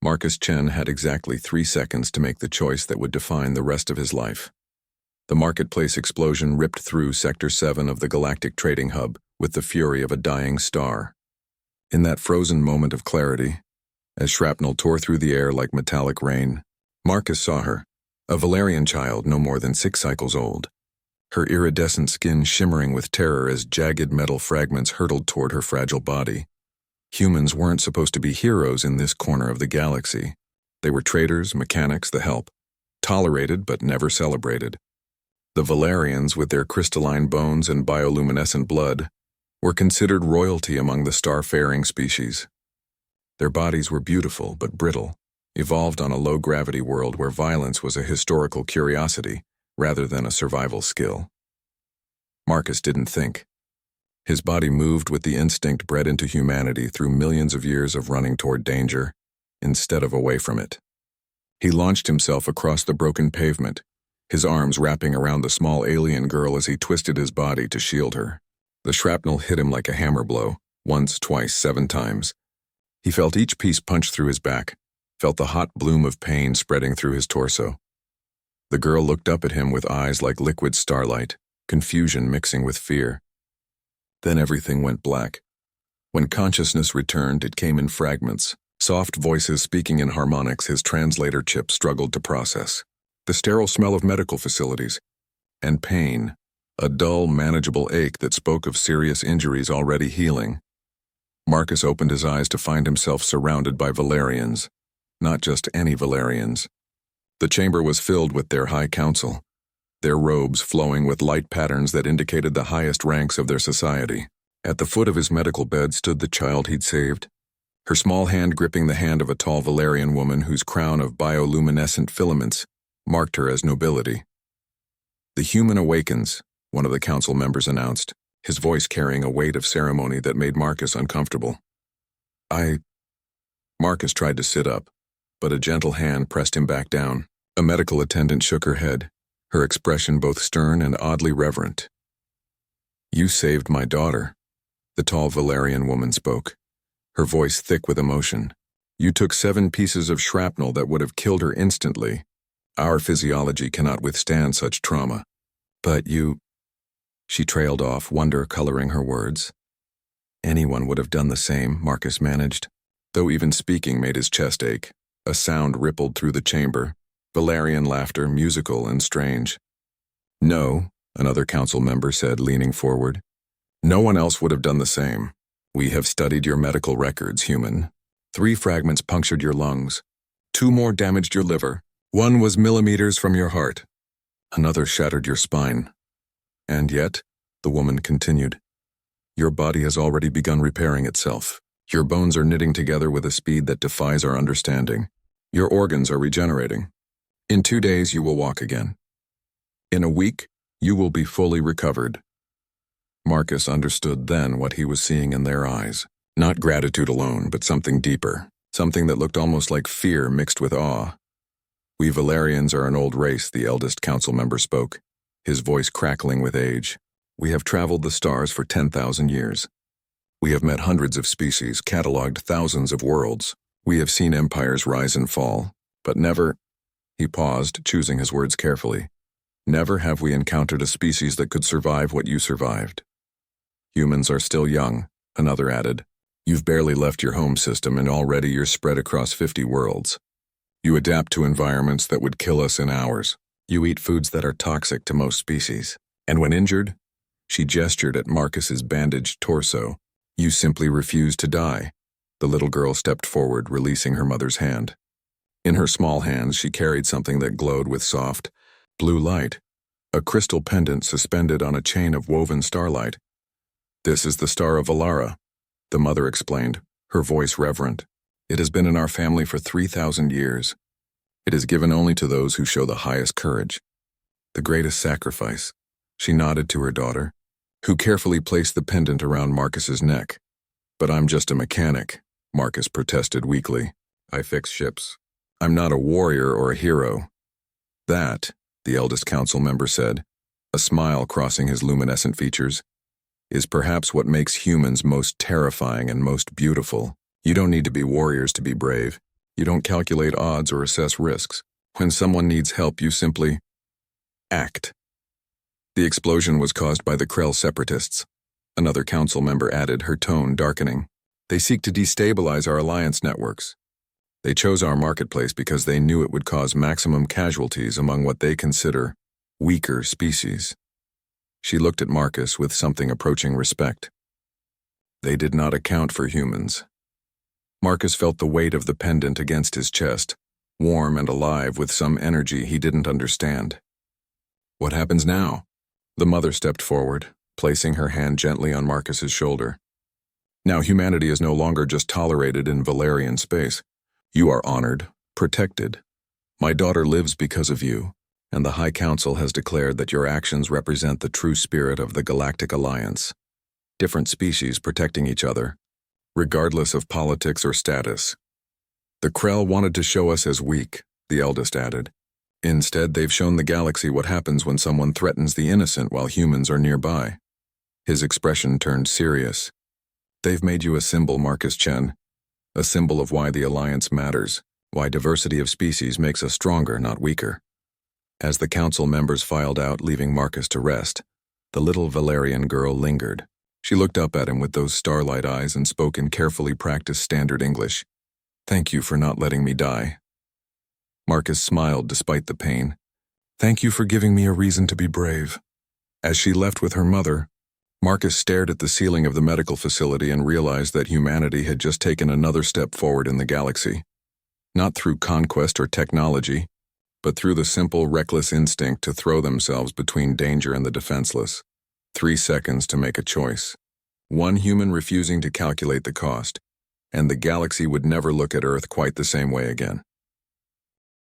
Marcus Chen had exactly 3 seconds to make the choice that would define the rest of his life. The marketplace explosion ripped through Sector 7 of the Galactic Trading Hub with the fury of a dying star. In that frozen moment of clarity, as shrapnel tore through the air like metallic rain, Marcus saw her, a Valerian child no more than 6 cycles old, her iridescent skin shimmering with terror as jagged metal fragments hurtled toward her fragile body. Humans weren't supposed to be heroes in this corner of the galaxy. They were traders, mechanics, the help, tolerated but never celebrated. The Valerians, with their crystalline bones and bioluminescent blood, were considered royalty among the star-faring species. Their bodies were beautiful but brittle, evolved on a low-gravity world where violence was a historical curiosity rather than a survival skill. Marcus didn't think. His body moved with the instinct bred into humanity through millions of years of running toward danger, instead of away from it. He launched himself across the broken pavement, his arms wrapping around the small alien girl as he twisted his body to shield her. The shrapnel hit him like a hammer blow, once, twice, 7 times. He felt each piece punch through his back, felt the hot bloom of pain spreading through his torso. The girl looked up at him with eyes like liquid starlight, confusion mixing with fear. Then everything went black. When consciousness returned, it came in fragments, soft voices speaking in harmonics his translator chip struggled to process. The sterile smell of medical facilities, and pain, a dull, manageable ache that spoke of serious injuries already healing. Marcus opened his eyes to find himself surrounded by Valerians, not just any Valerians. The chamber was filled with their high council, their robes flowing with light patterns that indicated the highest ranks of their society. At the foot of his medical bed stood the child he'd saved, her small hand gripping the hand of a tall Valerian woman whose crown of bioluminescent filaments marked her as nobility. "The human awakens," one of the council members announced, his voice carrying a weight of ceremony that made Marcus uncomfortable. Marcus tried to sit up, but a gentle hand pressed him back down. A medical attendant shook her head, her expression both stern and oddly reverent. "You saved my daughter," the tall Valerian woman spoke, her voice thick with emotion. "You took 7 pieces of shrapnel that would have killed her instantly. Our physiology cannot withstand such trauma. But you—" She trailed off, wonder coloring her words. Anyone would have done the same, Marcus managed, though even speaking made his chest ache. A sound rippled through the chamber, Valerian laughter, musical and strange. "No," another council member said, leaning forward. "No one else would have done the same. We have studied your medical records, human. 3 fragments punctured your lungs. 2 more damaged your liver. 1 was millimeters from your heart. Another shattered your spine. And yet," the woman continued, "your body has already begun repairing itself. Your bones are knitting together with a speed that defies our understanding. Your organs are regenerating. In 2 days, you will walk again. In a week, you will be fully recovered." Marcus understood then what he was seeing in their eyes. Not gratitude alone, but something deeper. Something that looked almost like fear mixed with awe. "We Valerians are an old race," the eldest council member spoke, his voice crackling with age. "We have traveled the stars for 10,000 years. We have met hundreds of species, cataloged thousands of worlds. We have seen empires rise and fall, but never—" He paused, choosing his words carefully. "Never have we encountered a species that could survive what you survived. Humans are still young," another added. "You've barely left your home system and already you're spread across 50 worlds. You adapt to environments that would kill us in hours. You eat foods that are toxic to most species. And when injured," she gestured at Marcus's bandaged torso, "you simply refuse to die." The little girl stepped forward, releasing her mother's hand. In her small hands, she carried something that glowed with soft, blue light, a crystal pendant suspended on a chain of woven starlight. "This is the Star of Valara," the mother explained, her voice reverent. "It has been in our family for 3,000 years. It is given only to those who show the highest courage, the greatest sacrifice." She nodded to her daughter, who carefully placed the pendant around Marcus's neck. "But I'm just a mechanic," Marcus protested weakly. "I fix ships. I'm not a warrior or a hero." "That," the eldest council member said, a smile crossing his luminescent features, "is perhaps what makes humans most terrifying and most beautiful. You don't need to be warriors to be brave. You don't calculate odds or assess risks. When someone needs help, you simply act. The explosion was caused by the Krell separatists. Another council member added, her tone darkening. They seek to destabilize our alliance networks. They chose our marketplace because they knew it would cause maximum casualties among what they consider weaker species. She looked at Marcus with something approaching respect. They did not account for humans. Marcus felt the weight of the pendant against his chest, warm and alive with some energy he didn't understand. What happens now? The mother stepped forward, placing her hand gently on Marcus's shoulder. Now humanity is no longer just tolerated in Valerian space. You are honored, protected. My daughter lives because of you, and the High Council has declared that your actions represent the true spirit of the Galactic Alliance. Different species protecting each other, regardless of politics or status. The Krell wanted to show us as weak, the eldest added. Instead, they've shown the galaxy what happens when someone threatens the innocent while humans are nearby. His expression turned serious. They've made you a symbol, Marcus Chen. A symbol of why the Alliance matters, why diversity of species makes us stronger, not weaker. As the council members filed out, leaving Marcus to rest, the little Valerian girl lingered. She looked up at him with those starlight eyes and spoke in carefully practiced standard English. Thank you for not letting me die. Marcus smiled despite the pain. Thank you for giving me a reason to be brave. As she left with her mother, Marcus stared at the ceiling of the medical facility and realized that humanity had just taken another step forward in the galaxy. Not through conquest or technology, but through the simple, reckless instinct to throw themselves between danger and the defenseless. 3 seconds to make a choice. One human refusing to calculate the cost, and the galaxy would never look at Earth quite the same way again.